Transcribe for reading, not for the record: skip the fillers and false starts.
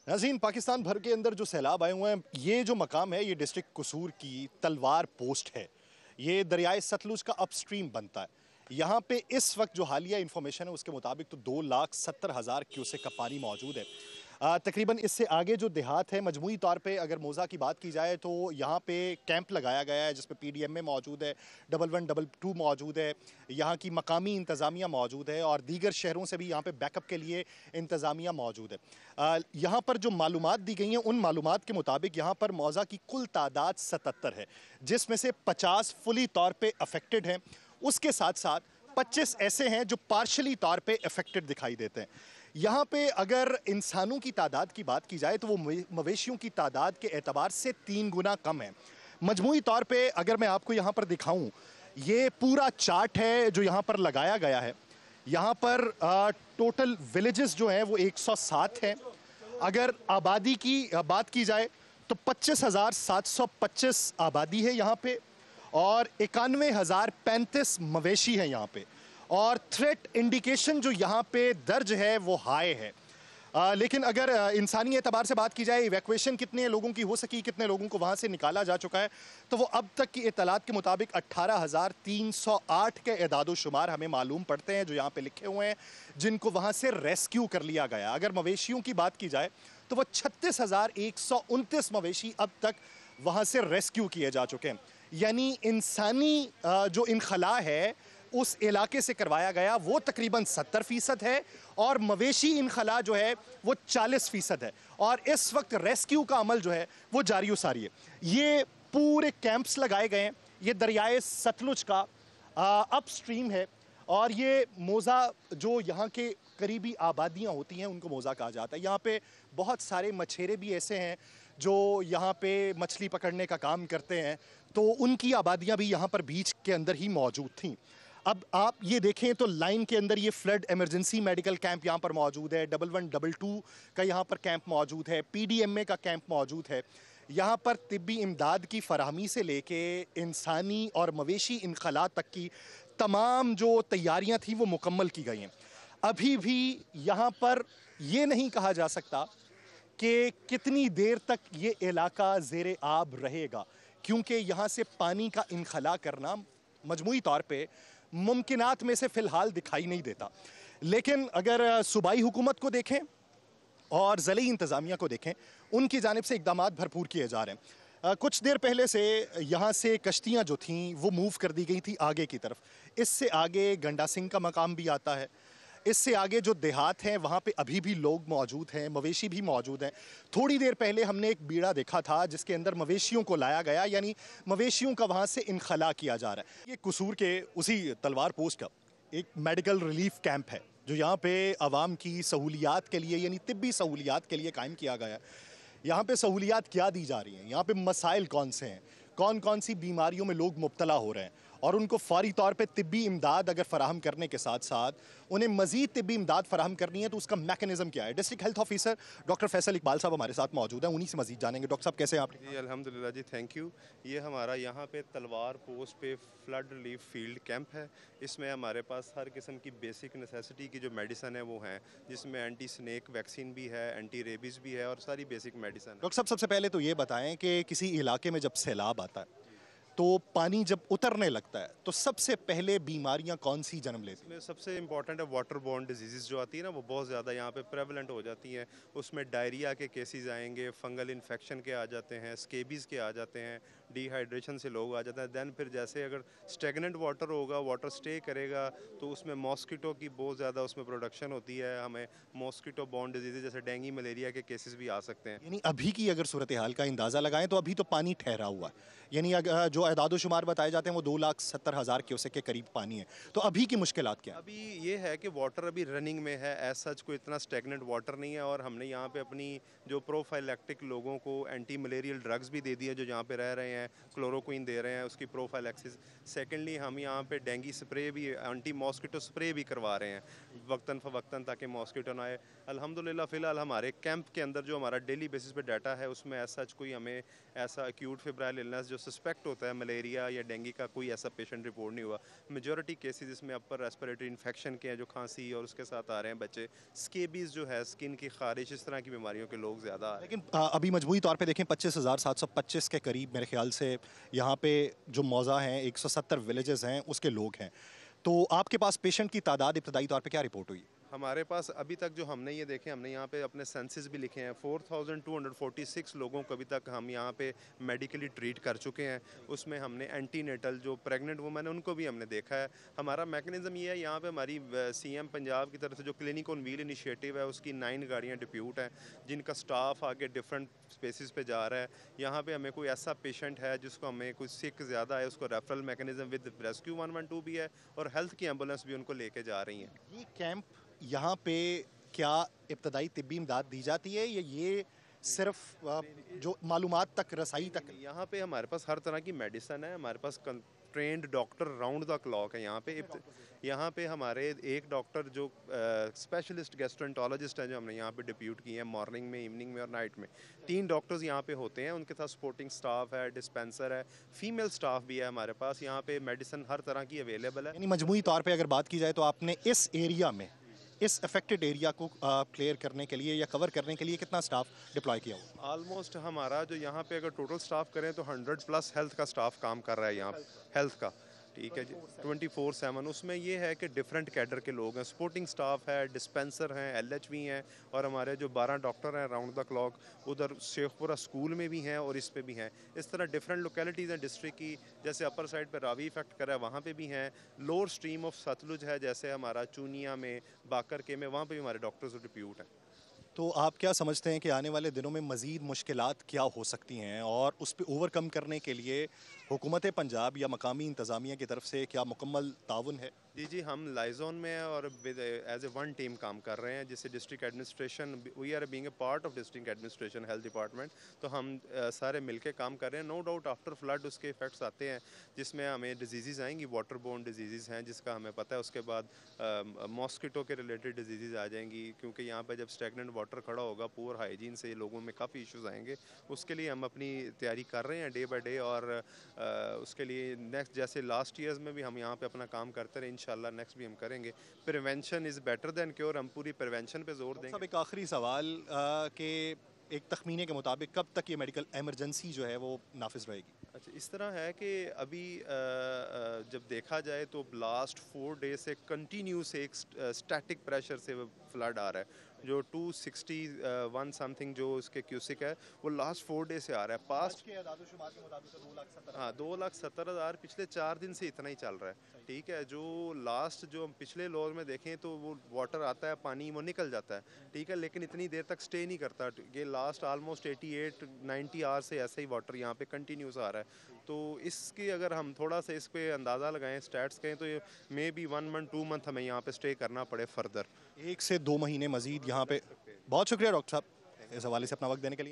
नाज़रीन, पाकिस्तान भर के अंदर जो सैलाब आए हुए हैं, ये जो मकाम है ये डिस्ट्रिक्ट कसूर की तलवार पोस्ट है। ये दरियाए सतलुज का अपस्ट्रीम बनता है। यहाँ पे इस वक्त जो हालिया इंफॉर्मेशन है उसके मुताबिक तो 2,70,000 क्यूसेक का पानी मौजूद है। तकरीबन इससे आगे जो देहात है, मजमूई तौर पे अगर मोज़ा की बात की जाए तो यहाँ पे कैंप लगाया गया है जिसमें PDMA मौजूद है, 1112 मौजूद है, यहाँ की मकामी इंतज़ामिया मौजूद है और दीगर शहरों से भी यहाँ पे बैकअप के लिए इंतज़ामिया मौजूद है। यहाँ पर जो मालूमात दी गई हैं उन मालूमात के मुताबिक यहाँ पर मौज़ा की कुल तादाद 77 है, जिसमें से 50 फुली तौर पे अफेक्टेड हैं। उसके साथ साथ 25 ऐसे हैं जो पार्शली तौर पे अफेक्टेड दिखाई देते हैं। यहाँ पे अगर इंसानों की तादाद की बात की जाए तो वो मवेशियों की तादाद के एतबार से 3 गुना कम है। मजमूई तौर पे अगर मैं आपको यहाँ पर दिखाऊं, ये पूरा चार्ट है जो यहाँ पर लगाया गया है। यहाँ पर टोटल विलेजेस जो हैं वो 107 हैं। अगर आबादी की बात की जाए तो 25,725 आबादी है यहाँ पे और 91,035 मवेशी हैं यहाँ पे। और थ्रेट इंडिकेशन जो यहाँ पे दर्ज है वो हाई है। लेकिन अगर इंसानी एतबार से बात की जाए, इवैक्यूएशन कितने लोगों की हो सकी, कितने लोगों को वहाँ से निकाला जा चुका है, तो वो अब तक की इत्तलात के मुताबिक 18,308 के एदादो शुमार हमें मालूम पड़ते हैं जो यहाँ पे लिखे हुए हैं, जिनको वहाँ से रेस्क्यू कर लिया गया। अगर मवेशियों की बात की जाए तो वो 36,129 मवेशी अब तक वहाँ से रेस्क्यू किए जा चुके हैं। यानी इंसानी जो इनखला है उस इलाके से करवाया गया वो तकरीबन 70% है और मवेशी इनखला जो है वो 40% है। और इस वक्त रेस्क्यू का अमल जो है वो जारी सारी है। ये पूरे कैंप्स लगाए गए हैं। ये दरियाए सतलुज का अपस्ट्रीम है और ये मोज़ा जो यहाँ के करीबी आबादियाँ होती हैं उनको मोज़ा कहा जाता है। यहाँ पे बहुत सारे मछेरे भी ऐसे हैं जो यहाँ पे मछली पकड़ने का काम करते हैं, तो उनकी आबादियाँ भी यहाँ पर बीच के अंदर ही मौजूद थीं। अब आप ये देखें तो लाइन के अंदर ये फ्लड इमरजेंसी मेडिकल कैंप यहाँ पर मौजूद है, 1122 का यहाँ पर कैंप मौजूद है, PDMA का कैंप मौजूद है। यहाँ पर तिब्बी इमदाद की फराहमी से लेके इंसानी और मवेशी इनखला तक की तमाम जो तैयारियाँ थी वो मुकम्मल की गई हैं। अभी भी यहाँ पर ये नहीं कहा जा सकता कि कितनी देर तक ये इलाका ज़ेरे आब रहेगा, क्योंकि यहाँ से पानी का इनखला करना मजमूई तौर पे मुमकिनात में से फ़िलहाल दिखाई नहीं देता। लेकिन अगर सूबाई हुकूमत को देखें और ज़िली इंतज़ामिया को देखें, उनकी जानिब से इक़दामात भरपूर किए जा रहे हैं। कुछ देर पहले से यहाँ से कश्तियाँ जो थीं वो मूव कर दी गई थी आगे की तरफ। इससे आगे गंडा सिंह का मकाम भी आता है। इससे आगे जो देहात हैं वहाँ पे अभी भी लोग मौजूद हैं, मवेशी भी मौजूद हैं। थोड़ी देर पहले हमने एक बीड़ा देखा था जिसके अंदर मवेशियों को लाया गया, यानी मवेशियों का वहाँ से इनखला किया जा रहा है। ये कसूर के उसी तलवार पोस्ट का एक मेडिकल रिलीफ कैंप है जो यहाँ पे आवाम की सहूलियात के लिए, यानी तिब्बी सहूलियात के लिए कायम किया गया है। यहाँ पे सहूलियात क्या दी जा रही हैं, यहाँ पे मसाइल कौन से हैं, कौन कौन सी बीमारियों में लोग मुब्तला हो रहे हैं और उनको फ़ौरी तौर पे तिब्बी इमदाद अगर फ़राहम करने के साथ साथ उन्हें मज़ीद तिब्बी इमदाद फ़राहम करनी है तो उसका मैकेनिज़्म क्या है। District health officer doctor Faisal Iqbal साहब हमारे साथ मौजूद हैं, उन्हीं से मज़ीद जानेंगे। डॉक्टर साहब कैसे हैं आप? जी अल्हम्दुलिल्लाह जी, थैंक यू। ये हमारा यहाँ पे तलवार पोस्ट पे फ्लड रिलीफ फील्ड कैंप है। इसमें हमारे पास हर किस्म की बेसिक नेसेसिटी की जो मेडिसन है वो हैं, जिसमें एंटी स्नेक वैक्सीन भी है, एंटी रेबीज़ भी है और सारी बेसिक मेडिसन है। डॉक्टर साहब, सबसे पहले तो ये बताएं कि किसी इलाके में जब सैलाब आता है तो पानी जब उतरने लगता है तो सबसे पहले बीमारियां कौन सी जन्म लेती हैं? इसमें सबसे इंपॉर्टेंट है वाटर बॉर्न डिजीज़ जो आती है ना, वो बहुत ज़्यादा यहाँ पे प्रेवलेंट हो जाती हैं। उसमें डायरिया के केसेस आएंगे, फंगल इन्फेक्शन के आ जाते हैं, स्केबीज़ के आ जाते हैं, डिहाइड्रेशन से लोग आ जाते हैं। दैन फिर जैसे अगर स्टेगनेंट वाटर होगा, वाटर स्टे करेगा, तो उसमें मॉस्किटो की बहुत ज़्यादा उसमें प्रोडक्शन होती है। हमें मॉस्किटो बॉर्न डिजीज़ जैसे डेंगू मलेरिया के केसेस भी आ सकते हैं। यानी अभी की अगर सूरत हाल का अंदाज़ा लगाएं तो अभी तो पानी ठहरा हुआ है, यानी जो एदादो शुमार बताए जाते हैं वो 2,70,000 क्यूसेक के करीब पानी है। तो अभी की मुश्किलात क्या है? अभी ये है कि वाटर अभी रनिंग में है, एज सच कोई इतना स्टेगनेंट वाटर नहीं है। और हमने यहाँ पे अपनी जो प्रोफाइलैक्टिक लोगों को एंटी मलेरियल ड्रग्स भी दे दिए जो यहाँ पे रह रहे हैं, क्लोरोक्विन दे रहे हैं, उसकी प्रोफाइलैक्सिस। सेकेंडली हम यहाँ पे डेंगू स्प्रे भी, एंटी मॉस्किटो स्प्रे भी करवा रहे हैं वक्तन फ़वक्तन, ताकि मॉस्किटो ना आए। अल्हम्दुलिल्लाह फ़िलहाल हमारे कैंप के अंदर जो हमारा डेली बेसिस पे डाटा है, उसमें ऐसा कोई हमें ऐसा एक्यूट फेब्राइल इलनेस जो सस्पेक्ट होता है मलेरिया या डेंगू का, कोई ऐसा पेशेंट रिपोर्ट नहीं हुआ। मेजॉरिटी केसेस इसमें अपर रेस्पिरेटरी इन्फेक्शन के हैं, जो खांसी और उसके साथ आ रहे हैं बच्चे। स्केबीज जो है, स्किन की खारिश, इस तरह की बीमारियों के लोग ज़्यादा आ रहे हैं। लेकिन अभी मजबूरी तौर पे देखें 25,725 के करीब मेरे ख्याल से यहाँ पे जो मौज़ा हैं 170 विलेजेस हैं उसके लोग हैं। तो आपके पास पेशेंट की तादाद इब्तदाई तौर पे क्या रिपोर्ट हुई? हमारे पास अभी तक जो हमने ये देखे, हमने यहाँ पे अपने सेंसेस भी लिखे हैं, 4246 लोगों को अभी तक हम यहाँ पे मेडिकली ट्रीट कर चुके हैं। उसमें हमने एंटीनेटल जो प्रेग्नेंट वुमेन है उनको भी हमने देखा है। हमारा मैकेनिज्म ये है, यहाँ पे हमारी सीएम पंजाब की तरफ से जो क्लिनिक ऑन व्हील इनिशिएटिव है, उसकी 9 गाड़ियाँ डिप्यूट हैं, जिनका स्टाफ आगे डिफरेंट स्पेसिस पे जा रहा है। यहाँ पे हमें कोई ऐसा पेशेंट है जिसको हमें कुछ सिक ज़्यादा है, उसको रेफरल मैकेनिज्म विद रेस्क्यू 112 भी है, और हेल्थ की एम्बुलेंस भी उनको लेके जा रही हैं। ये कैंप यहाँ पे क्या इब्तदाई तिब्बी इमदाद दी जाती है या ये सिर्फ जो मालूमात तक रसाई तक? यहाँ पे हमारे पास हर तरह की मेडिसिन है, हमारे पास trained doctor round the clock है यहाँ पे हमारे एक डॉक्टर जो स्पेशलिस्ट गैस्ट्रोएंटरोलॉजिस्ट हैं, जो हमने यहाँ पे डिप्यूट किए हैं, मॉर्निंग में, इवनिंग में और नाइट में 3 डॉक्टर्स यहाँ पे होते हैं। उनके साथ सपोर्टिंग स्टाफ है, डिस्पेंसर है, फीमेल स्टाफ भी है हमारे पास। यहाँ पे मेडिसिन हर तरह की अवेलेबल है। यानी मजमूई तौर पे अगर बात की जाए तो आपने इस एरिया में, इस अफेक्टेड एरिया को क्लियर करने के लिए या कवर करने के लिए कितना स्टाफ डिप्लॉय किया हुआ? ऑलमोस्ट हमारा जो यहाँ पे अगर टोटल स्टाफ करें तो 100+ हेल्थ का स्टाफ काम कर रहा है यहाँ, हेल्थ का, ठीक है जी, 24/7। उसमें ये है कि डिफरेंट कैडर के लोग हैं, सपोर्टिंग स्टाफ है, डिस्पेंसर हैं, LHV हैं, और हमारे जो 12 डॉक्टर हैं राउंड द क्लॉक, उधर शेखपुरा स्कूल में भी हैं और इस पे भी हैं। इस तरह डिफरेंट लोकेलिटीज़ हैं डिस्ट्रिक्ट की, जैसे अपर साइड पे रावी इफेक्ट कर रहा है, वहाँ पे भी हैं। लोअर स्ट्रीम ऑफ सतलुज है, जैसे हमारा चूनिया में, बाकर के में, वहाँ पे भी हमारे डॉक्टर्स डिप्यूट हैं। तो आप क्या समझते हैं कि आने वाले दिनों में मज़ीद मुश्किलात क्या हो सकती हैं और उस पर ओवरकम करने के लिए हुकूमत पंजाब या मकामी इंतज़ामिया की तरफ से क्या मुकम्मल ताउन है? जी, हम लाइजोन में हैं और with as a one team काम कर रहे हैं, जिससे district administration, we are being a part of district administration health department, तो हम सारे मिलके काम कर रहे हैं। नो डाउट आफ्टर फ्लड उसके इफेक्ट्स आते हैं, जिसमें हमें डिजीज़ आएंगी, वाटर बोर्न डिजीज़ हैं जिसका हमें पता है। उसके बाद मॉस्किटो के रिलेटेड डिजीज़ आ जाएंगी, क्योंकि यहाँ पर जब स्टैगनेंट वाटर खड़ा होगा, पुअर हाइजीन से लोगों में काफ़ी इश्यूज़ आएंगे। उसके लिए हम अपनी तैयारी कर रहे हैं डे बाई डे, और उसके लिए नेक्स्ट, जैसे लास्ट ईयर्स में भी हम यहाँ पे अपना काम करते रहे, इंशाल्लाह नेक्स्ट भी हम करेंगे। Prevention is better than cure, हम पूरी प्रिवेंशन पे जोर देंगे। सब एक आखिरी सवाल कि एक तखमीने के मुताबिक कब तक ये मेडिकल एमरजेंसी जो है वो नाफिज रहेगी? अच्छा, इस तरह है कि अभी जब देखा जाए तो लास्ट 4 डेज से कंटिन्यूस एक स्टैटिक प्रेशर से फ्लड आ रहा है, जो 261 समथिंग जो उसके क्यूसिक है, वो लास्ट 4 डेज से आ रहा है। पास्ट के आदाद-ओ-शुमार के मुताबिक 2,70,000। हाँ, 2,70,000 पिछले 4 दिन से इतना ही चल रहा है, ठीक है। जो लास्ट जो हम पिछले लोअर में देखें तो वो वाटर आता है, पानी वो निकल जाता है, ठीक है, लेकिन इतनी देर तक स्टे नहीं करता। ये लास्ट ऑलमोस्ट 88-90 आवर से ऐसा ही वाटर यहाँ पे कंटिन्यूस आ रहा है। तो इसकी अगर हम थोड़ा सा इस पे अंदाज़ा लगाएं, स्टैट्स कहें, तो ये मे बी 1 मंथ 2 मंथ हमें यहाँ पे स्टे करना पड़े फर्दर। 1 से 2 महीने मजीद यहाँ पे। बहुत शुक्रिया डॉक्टर साहब इस हवाले से अपना वक्त देने के लिए।